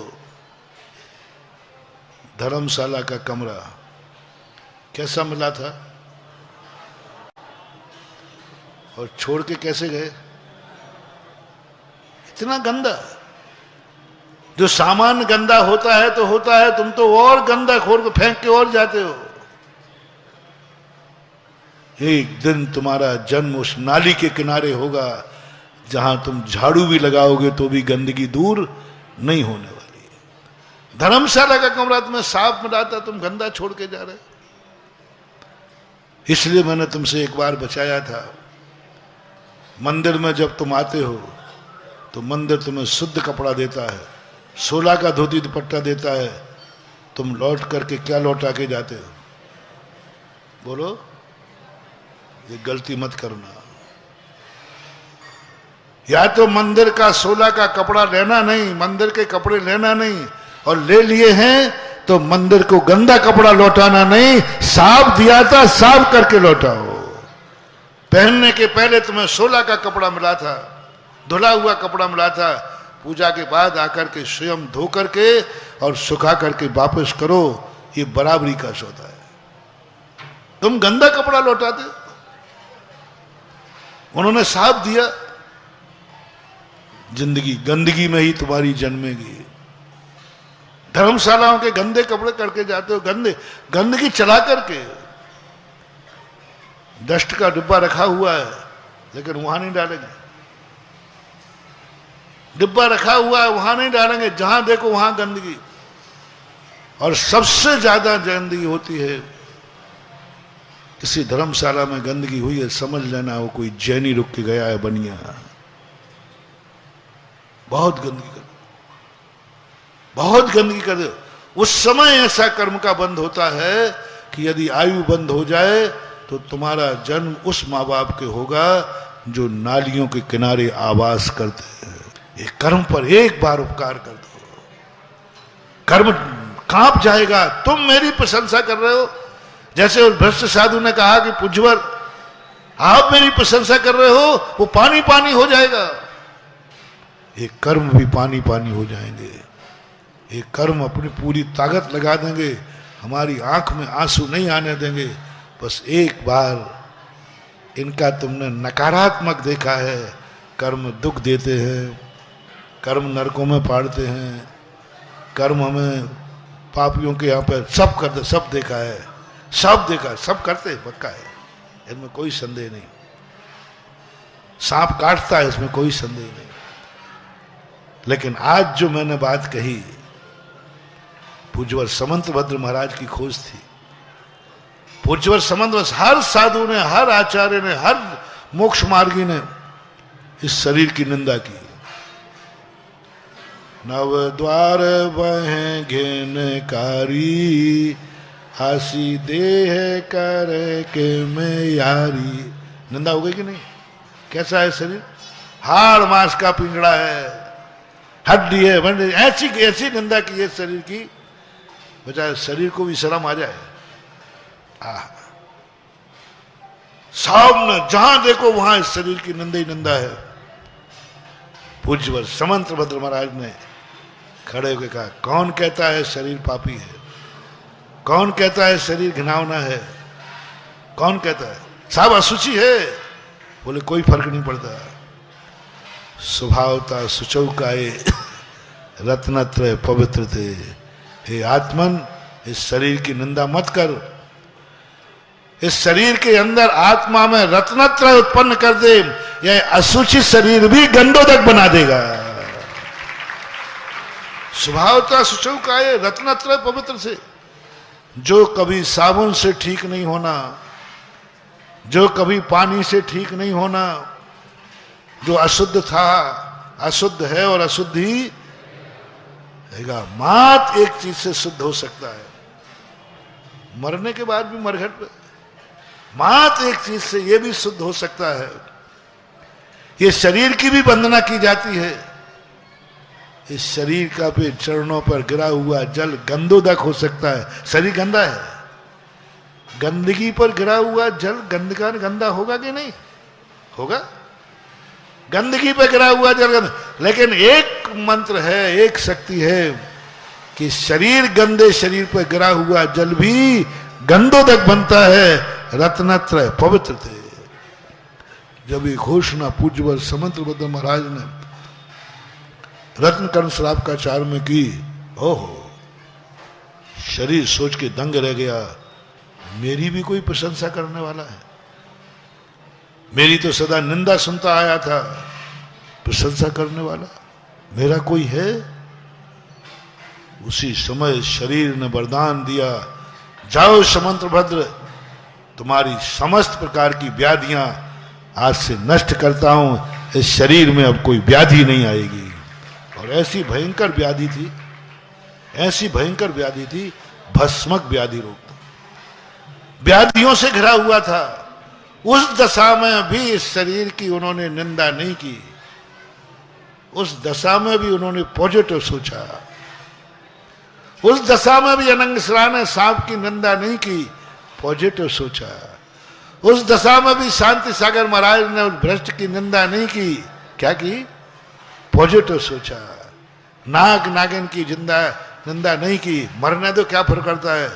धर्मशाला का कमरा कैसा मिला था और छोड़ के कैसे गए? इतना गंदा। जो सामान गंदा होता है तो होता है, तुम तो और गंदा खोल के फेंक के और जाते हो। एक दिन तुम्हारा जन्म उस नाली के किनारे होगा जहां तुम झाड़ू भी लगाओगे तो भी गंदगी दूर नहीं होने वाली। धर्मशाला का कमरा तुम्हें साफ मिलाता, तुम गंदा छोड़ के जा रहे। इसलिए मैंने तुमसे एक बार बचाया था। मंदिर में जब तुम आते हो तो मंदिर तुम्हें शुद्ध कपड़ा देता है, 16 का धोती दुपट्टा देता है, तुम लौट करके क्या लौटा के जाते हो? बोलो, ये गलती मत करना। या तो मंदिर का 16 का कपड़ा लेना नहीं, मंदिर के कपड़े लेना नहीं, और ले लिए हैं तो मंदिर को गंदा कपड़ा लौटाना नहीं, साफ दिया था साफ करके लौटाओ। पहनने के पहले तुम्हें 16 का कपड़ा मिला था, धुला हुआ कपड़ा मिला था, पूजा के बाद आकर के स्वयं धो करके और सुखा करके वापस करो, ये बराबरी का सौदा है। तुम गंदा कपड़ा लौटाते, उन्होंने साफ दिया। जिंदगी गंदगी में ही तुम्हारी जन्मेगी। धर्मशालाओं के गंदे कपड़े करके जाते हो, गंदगी चला करके। डस्ट का डिब्बा रखा हुआ है लेकिन वहां नहीं डालेंगे, डिब्बा रखा हुआ है वहां नहीं डालेंगे, जहां देखो वहां गंदगी। और सबसे ज्यादा गंदगी होती है, किसी धर्मशाला में गंदगी हुई है, समझ लेना वो कोई जैनी रुक के गया है बनिया। बहुत गंदगी कर, बहुत गंदगी कर दो। उस समय ऐसा कर्म का बंध होता है कि यदि आयु बंद हो जाए तो तुम्हारा जन्म उस माँ बाप के होगा जो नालियों के किनारे आवास करते हैं। एक कर्म पर एक बार उपकार कर दो, कर्म कांप जाएगा। तुम मेरी प्रशंसा कर रहे हो, जैसे उस भ्रष्ट साधु ने कहा कि पुजवर आप मेरी प्रशंसा कर रहे हो, वो पानी पानी हो जाएगा। एक कर्म भी पानी पानी हो जाएंगे। एक कर्म अपनी पूरी ताकत लगा देंगे, हमारी आंख में आंसू नहीं आने देंगे। बस एक बार इनका तुमने नकारात्मक देखा है, कर्म दुख देते हैं, कर्म नरकों में पाड़ते हैं, कर्म हमें पापियों के यहाँ पर सब करते, सब देखा है, सब देखा है, सब करते हैं, पक्का है, इनमें कोई संदेह नहीं। सांप काटता है, इसमें कोई संदेह नहीं। लेकिन आज जो मैंने बात कही, पूज्यवर समंतभद्र महाराज की खोज थी। पूज्यवर समंत, हर साधु ने, हर आचार्य ने, हर मोक्ष मार्गी ने इस शरीर की निंदा की। नव द्वार वह घेनकारी, हासी देह कर के मैं यारी। निंदा हो गई कि नहीं? कैसा है शरीर? हाड़ मांस का पिंजड़ा है, हड्डी है, ऐसी ऐसी निंदा की है शरीर की, बेचारे शरीर को भी शर्म आ जाए। सामने जहां देखो वहां इस शरीर की निंदा ही निंदा है। पूज्यवर समंतभद्र महाराज ने खड़े होकर कहा, कौन कहता है शरीर पापी है? कौन कहता है शरीर घिनौना है? कौन कहता है? साहब असुचि है। बोले कोई फर्क नहीं पड़ता, स्वभावता सुचौकाए रत्नत्रय पवित्र थे। हे आत्मन, इस शरीर की निंदा मत कर। इस शरीर के अंदर आत्मा में रत्नत्रय उत्पन्न कर दे, यह असुचित शरीर भी गंडोदक बना देगा। स्वभावता सुचौकाए रत्नत्रय पवित्र से। जो कभी साबुन से ठीक नहीं होना, जो कभी पानी से ठीक नहीं होना, जो अशुद्ध था, अशुद्ध है और अशुद्ध ही रहेगा। मात्र एक चीज से शुद्ध हो सकता है, मरने के बाद भी मरघट पे मात्र एक चीज से ये भी शुद्ध हो सकता है, ये शरीर की भी वंदना की जाती है। इस शरीर का भी चरणों पर गिरा हुआ जल गंदोदक हो सकता है। शरीर गंदा है, गंदगी पर गिरा हुआ जल गंदा होगा कि नहीं होगा? गंदगी पे गिरा हुआ जल लेकिन एक मंत्र है, एक शक्ति है कि शरीर गंदे शरीर पर गिरा हुआ जल भी गंदोदक बनता है। रत्नत्रय पवित्र थे। जब ये घोषणा पूज्यवर समंतभद्र महाराज ने रत्नकर्ण श्राप का चार में की, ओहो, शरीर सोच के दंग रह गया, मेरी भी कोई प्रशंसा करने वाला है। मेरी तो सदा निंदा सुनता आया था, प्रशंसा करने वाला मेरा कोई है? उसी समय शरीर ने वरदान दिया, जाओ समंतभद्र, तुम्हारी समस्त प्रकार की व्याधियां आज से नष्ट करता हूं, इस शरीर में अब कोई व्याधि नहीं आएगी। और ऐसी भयंकर व्याधि थी, ऐसी भयंकर व्याधि थी, भस्मक व्याधि रोग था, व्याधियों से घिरा हुआ था। उस दशा में भी इस शरीर की उन्होंने निंदा नहीं की, उस दशा में भी उन्होंने पॉजिटिव सोचा, उस दशा में भी अनंग सरा ने सांप की निंदा नहीं की, पॉजिटिव सोचा। उस दशा में भी शांति सागर महाराज ने भ्रष्ट की निंदा नहीं की, क्या की? पॉजिटिव सोचा। नाग नागिन की निंदा नहीं की, मरने दो, क्या फर्क पड़ता है,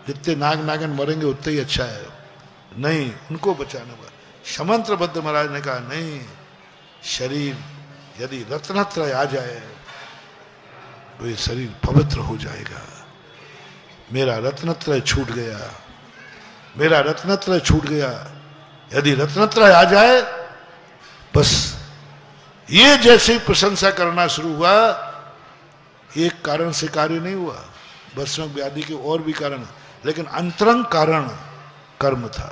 जितने नाग नागिन मरेंगे उतने ही अच्छा है, नहीं, उनको बचाने वाला। समंत्रबद्ध महाराज ने कहा नहीं, शरीर यदि रत्नत्रय आ जाए तो ये शरीर पवित्र हो जाएगा। मेरा रत्नत्रय छूट गया, मेरा रत्नत्रय छूट गया। यदि रत्नत्रय आ जाए, बस ये जैसे ही प्रशंसा करना शुरू हुआ, एक कारण से कार्य नहीं हुआ, भस्मक व्याधि के और भी कारण, लेकिन अंतरंग कारण कर्म था,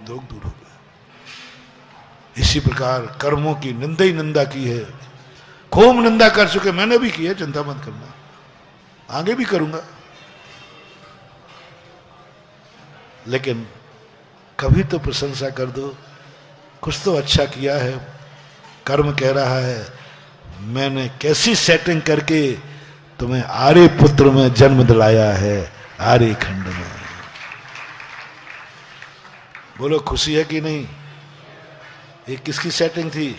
दुख दूर हो गया। इसी प्रकार कर्मों की निंदा ही निंदा की है, खूब निंदा कर चुके, मैंने भी की है, चिंता मत करना, आगे भी करूंगा। लेकिन कभी तो प्रशंसा कर दो, कुछ तो अच्छा किया है। कर्म कह रहा है मैंने कैसी सेटिंग करके तुम्हें आर्य पुत्र में जन्म दिलाया है, आर्य खंड में। बोलो खुशी है कि नहीं? ये किसकी सेटिंग थी?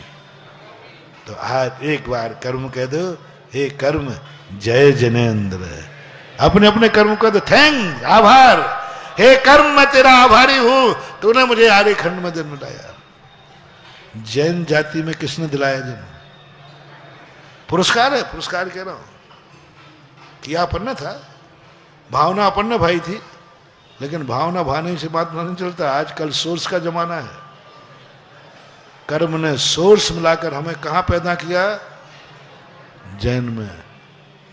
तो आज एक बार कर्म कह दो, हे कर्म जय जनेन्द्र। अपने अपने कर्म कह दो, थैंक, आभार, हे कर्म मैं तेरा आभारी हूं, तूने मुझे आर्य खंड में जन्म दिलाया। जैन जाति में किसने दिलाया जन्म? पुरस्कार है, पुरस्कार कह रहा हूं। किया अपन था, भावना अपन भाई थी, लेकिन भावना भाने से बात नहीं चलता। आजकल सोर्स का जमाना है। कर्म ने सोर्स मिलाकर हमें कहां पैदा किया? जैन में।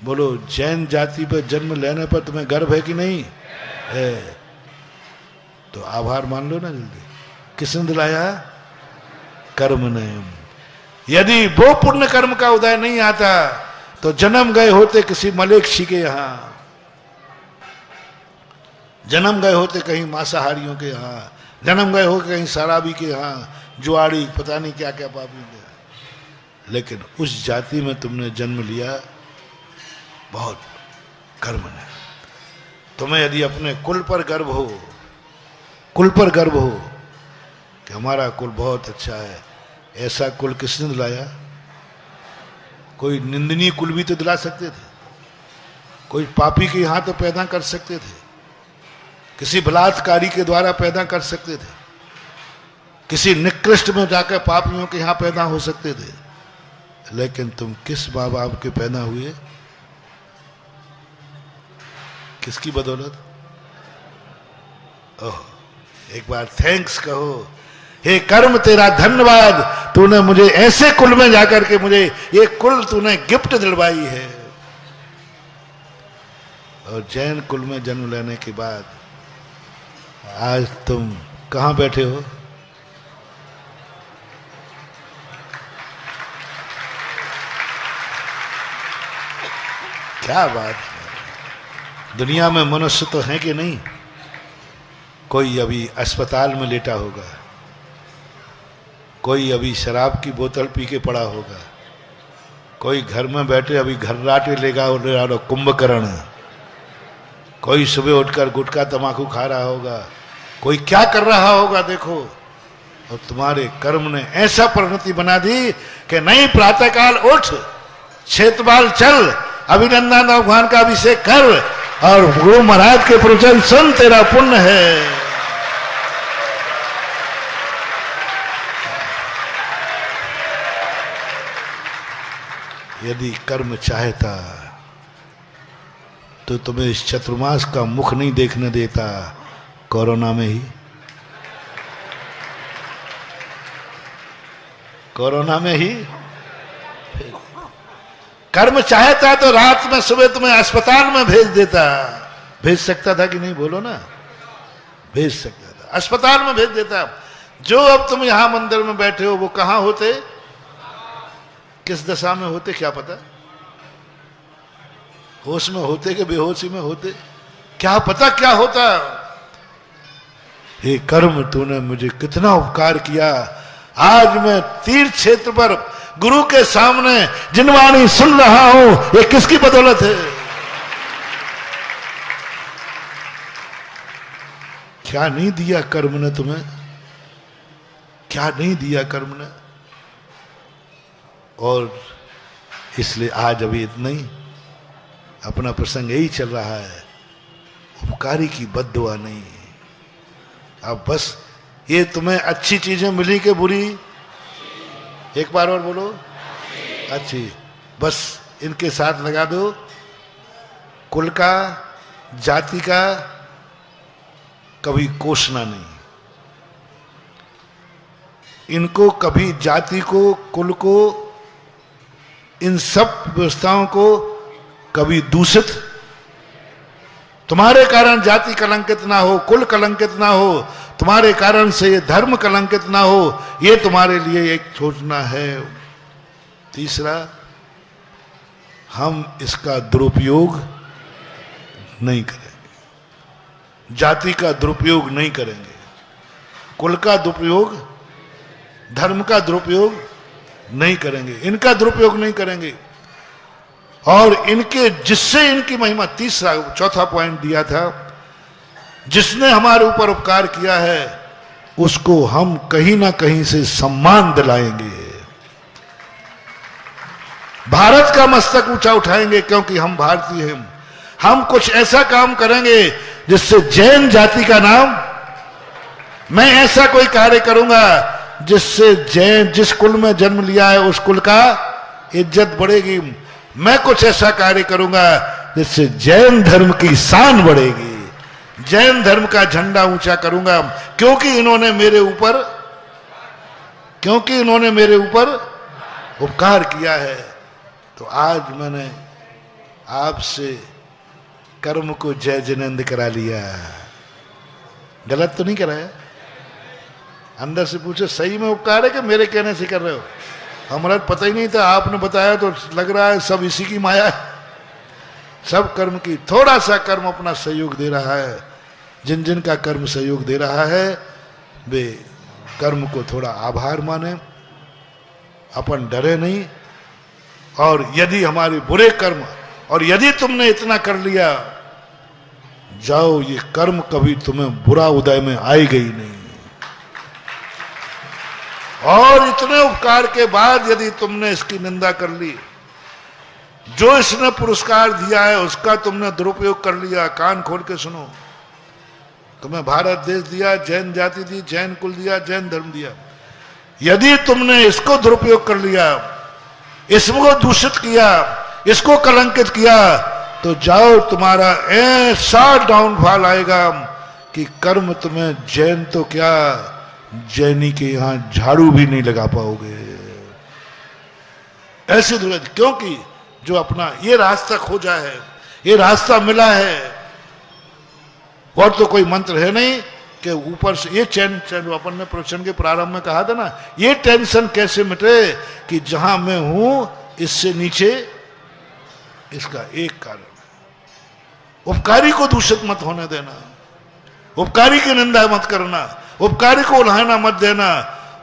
बोलो जैन जाति पर जन्म लेने पर तुम्हें गर्व है कि नहीं है? तो आभार मान लो ना जल्दी। किसने दिलाया? कर्म ने। यदि वो पुण्य कर्म का उदय नहीं आता तो जन्म गए होते किसी मलेक्षी के यहां, जन्म गए होते कहीं मांसाहारियों के यहां, जन्म गए हो कहीं शराबी के यहां, जुआड़ी, पता नहीं क्या क्या पापी के। लेकिन उस जाति में तुमने जन्म लिया, बहुत कर्म ने। तुम्हें यदि अपने कुल पर गर्व हो, कुल पर गर्व हो कि हमारा कुल बहुत अच्छा है, ऐसा कुल किसने दिलाया? कोई निंदनीय कुल भी तो दिला सकते थे, कोई पापी के यहां तो पैदा कर सकते थे, किसी बलात्कारी के द्वारा पैदा कर सकते थे, किसी निकृष्ट में जाकर पापियों के यहां पैदा हो सकते थे। लेकिन तुम किस माँ बाप के पैदा हुए? किसकी बदौलत? ओह, एक बार थैंक्स कहो, हे कर्म तेरा धन्यवाद, तूने मुझे ऐसे कुल में जाकर के मुझे ये कुल तूने गिफ्ट दिलवाई है। और जैन कुल में जन्म लेने के बाद आज तुम कहां बैठे हो? क्या बात है। दुनिया में मनुष्य तो है कि नहीं? कोई अभी अस्पताल में लेटा होगा, कोई अभी शराब की बोतल पी के पड़ा होगा, कोई घर में बैठे अभी घर्राटे लेगा कुंभकर्ण, कोई सुबह उठकर गुटखा तमाकू खा रहा होगा, कोई क्या कर रहा होगा देखो। और तुम्हारे कर्म ने ऐसा परिणति बना दी कि नहीं, प्रातःकाल उठ, क्षेत्रपाल चल, अभिनंदन भगवान का अभिषेक कर और गुरु महाराज के प्रवचन सुन, तेरा पुण्य है। यदि कर्म चाहता तो तुम्हें इस चतुर्मास का मुख नहीं देखने देता, कोरोना में ही, कोरोना में ही। कर्म चाहता तो रात में सुबह तुम्हें अस्पताल में भेज देता। भेज सकता था कि नहीं? बोलो ना, भेज सकता था, अस्पताल में भेज देता। जो अब तुम यहां मंदिर में बैठे हो वो कहां होते, किस दशा में होते क्या पता? होश में होते कि बेहोशी में होते, क्या पता क्या होता। हे कर्म, तूने मुझे कितना उपकार किया। आज मैं तीर्थ क्षेत्र पर गुरु के सामने जिनवाणी सुन रहा हूं, ये किसकी बदौलत है? क्या नहीं दिया कर्म ने तुम्हें, क्या नहीं दिया कर्म ने। और इसलिए आज अभी इतना ही, अपना प्रसंग यही चल रहा है, उपकारी की बद्दुआ नहीं। अब बस ये तुम्हें अच्छी चीजें मिली कि बुरी? एक बार और बोलो, अच्छी। बस इनके साथ लगा दो, कुल का, जाति का कभी कोसना नहीं, इनको कभी जाति को, कुल को, इन सब व्यवस्थाओं को कभी दूषित, तुम्हारे कारण जाति कलंकित ना हो, कुल कलंकित ना हो, तुम्हारे कारण से ये धर्म कलंकित ना हो, ये तुम्हारे लिए एक सोचना है। तीसरा, हम इसका दुरुपयोग नहीं करेंगे, जाति का दुरुपयोग नहीं करेंगे, कुल का दुरुपयोग, धर्म का दुरुपयोग नहीं करेंगे, इनका दुरुपयोग नहीं करेंगे। और इनके, जिससे इनकी महिमा, तीसरा, चौथा पॉइंट दिया था, जिसने हमारे ऊपर उपकार किया है उसको हम कहीं ना कहीं से सम्मान दिलाएंगे, भारत का मस्तक ऊंचा उठाएंगे, क्योंकि हम भारतीय हैं। हम कुछ ऐसा काम करेंगे जिससे जैन जाति का नाम, मैं ऐसा कोई कार्य करूंगा जिससे जैन, जिस कुल में जन्म लिया है उस कुल का इज्जत बढ़ेगी। मैं कुछ ऐसा कार्य करूंगा जिससे जैन धर्म की शान बढ़ेगी, जैन धर्म का झंडा ऊंचा करूंगा, क्योंकि इन्होंने मेरे ऊपर उपकार किया है। तो आज मैंने आपसे कर्म को जय जिनेंद्र करा लिया। गलत तो नहीं कराया? अंदर से पूछे, सही में उपकार है कि मेरे कहने से कर रहे हो? हमारा पता ही नहीं था, आपने बताया तो लग रहा है सब इसी की माया है। सब कर्म की, थोड़ा सा कर्म अपना सहयोग दे रहा है। जिन जिन का कर्म सहयोग दे रहा है वे कर्म को थोड़ा आभार माने, अपन डरे नहीं। और यदि हमारे बुरे कर्म, और यदि तुमने इतना कर लिया, जाओ, ये कर्म कभी तुम्हें बुरा उदय में आएगा ही नहीं। और इतने उपकार के बाद यदि तुमने इसकी निंदा कर ली, जो इसने पुरस्कार दिया है उसका तुमने दुरुपयोग कर लिया, कान खोल के सुनो, तुम्हें भारत देश दिया, जैन जाति दी, जैन कुल दिया, जैन धर्म दिया, यदि तुमने इसको दुरुपयोग कर लिया, इसको दूषित किया, इसको कलंकित किया, तो जाओ, तुम्हारा ऐसा डाउनफॉल आएगा कि कर्म तुम्हें जैन तो क्या, जैनी के यहां झाड़ू भी नहीं लगा पाओगे। ऐसे दुर्गत, क्योंकि जो अपना ये रास्ता खोजा है, ये रास्ता मिला है, और तो कोई मंत्र है नहीं कि ऊपर से ये चैन अपन ने प्रवचन के प्रारंभ में कहा था ना, ये टेंशन कैसे मिटे कि जहां मैं हूं इससे नीचे, इसका एक कारण है, उपकारी को दूषित मत होने देना, उपकारी की निंदा मत करना, उपकारी को उल्हाना मत देना,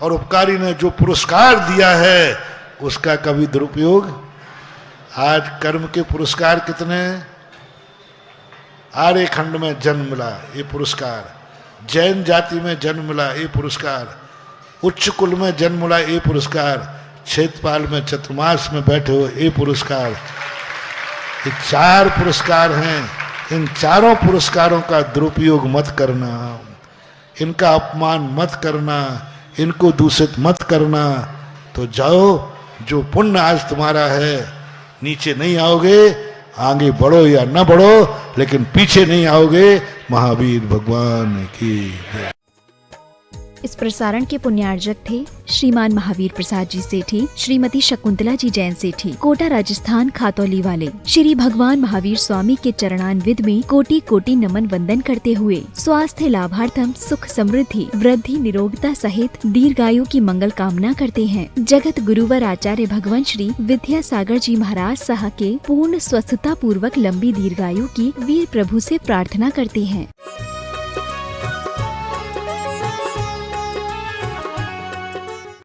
और उपकारी ने जो पुरस्कार दिया है उसका कभी दुरुपयोग। आज कर्म के पुरस्कार कितने हैं? आर्य खंड में जन्म मिला, ये पुरस्कार, जैन जाति में जन्म मिला, ये पुरस्कार, उच्च कुल में जन्म मिला, ये पुरस्कार, क्षेत्रपाल में चतुर्मास में बैठे हो, ये पुरस्कार। ये 4 पुरस्कार हैं। इन चारों पुरस्कारों का दुरुपयोग मत करना, इनका अपमान मत करना, इनको दूषित मत करना। तो जाओ, जो पुण्य आज तुम्हारा है, नीचे नहीं आओगे, आगे बढ़ो या न बढ़ो, लेकिन पीछे नहीं आओगे। महावीर भगवान की जय। इस प्रसारण के पुण्यार्जक थे श्रीमान महावीर प्रसाद जी सेठी, श्रीमती शकुंतला जी जैन सेठी, कोटा राजस्थान खातौली वाले। श्री भगवान महावीर स्वामी के चरणान्विद में कोटि कोटि नमन वंदन करते हुए स्वास्थ्य लाभार्थम सुख समृद्धि वृद्धि निरोगता सहित दीर्घायु की मंगल कामना करते हैं। जगत गुरुवर आचार्य भगवान श्री विद्यासागर जी महाराज साह के पूर्ण स्वस्थता पूर्वक लंबी दीर्घायु की वीर प्रभु से प्रार्थना करते हैं।